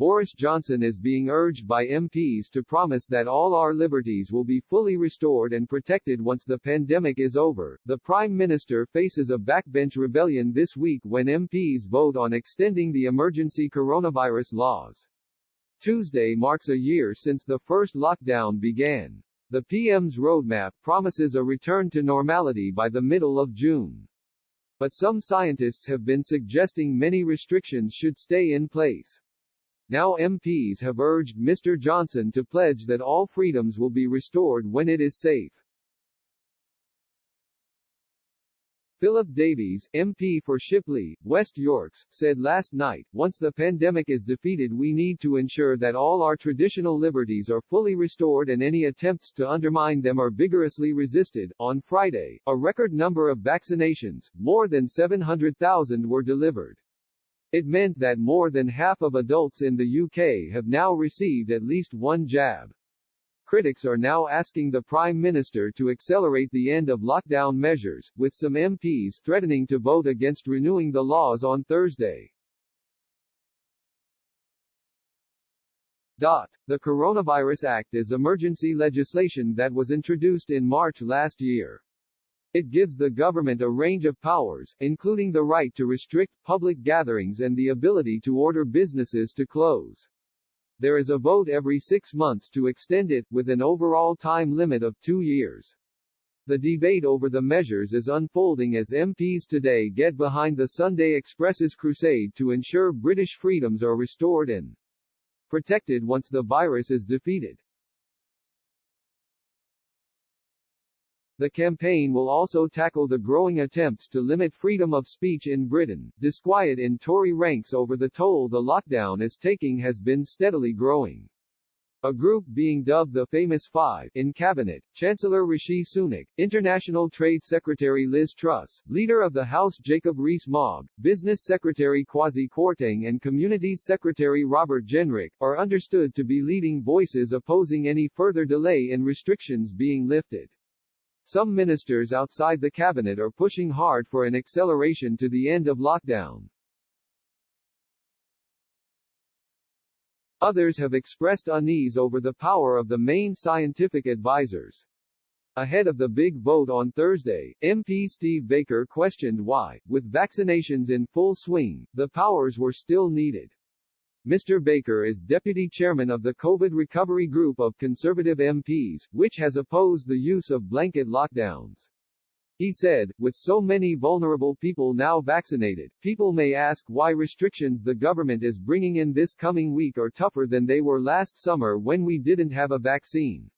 Boris Johnson is being urged by MPs to promise that all our liberties will be fully restored and protected once the pandemic is over. The Prime Minister faces a backbench rebellion this week when MPs vote on extending the emergency coronavirus laws. Tuesday marks a year since the first lockdown began. The PM's roadmap promises a return to normality by the middle of June. But some scientists have been suggesting many restrictions should stay in place. Now MPs have urged Mr. Johnson to pledge that all freedoms will be restored when it is safe. Philip Davies, MP for Shipley, West Yorks, said last night, once the pandemic is defeated we need to ensure that all our traditional liberties are fully restored and any attempts to undermine them are vigorously resisted. On Friday, a record number of vaccinations, more than 700,000, were delivered. It meant that more than half of adults in the UK have now received at least one jab. Critics are now asking the Prime Minister to accelerate the end of lockdown measures, with some MPs threatening to vote against renewing the laws on Thursday. The Coronavirus Act is emergency legislation that was introduced in March last year. It gives the government a range of powers, including the right to restrict public gatherings and the ability to order businesses to close. There is a vote every 6 months to extend it, with an overall time limit of 2 years. The debate over the measures is unfolding as MPs today get behind the Sunday Express's crusade to ensure British freedoms are restored and protected once the virus is defeated. The campaign will also tackle the growing attempts to limit freedom of speech in Britain. Disquiet in Tory ranks over the toll the lockdown is taking has been steadily growing. A group being dubbed the Famous Five in Cabinet, Chancellor Rishi Sunak, International Trade Secretary Liz Truss, Leader of the House Jacob Rees-Mogg, Business Secretary Kwasi Kwarteng and Communities Secretary Robert Jenrick, are understood to be leading voices opposing any further delay in restrictions being lifted. Some ministers outside the cabinet are pushing hard for an acceleration to the end of lockdown. Others have expressed unease over the power of the main scientific advisors. Ahead of the big vote on Thursday, MP Steve Baker questioned why, with vaccinations in full swing, the powers were still needed. Mr. Baker is deputy chairman of the COVID Recovery Group of Conservative MPs, which has opposed the use of blanket lockdowns. He said, with so many vulnerable people now vaccinated, people may ask why restrictions the government is bringing in this coming week are tougher than they were last summer when we didn't have a vaccine.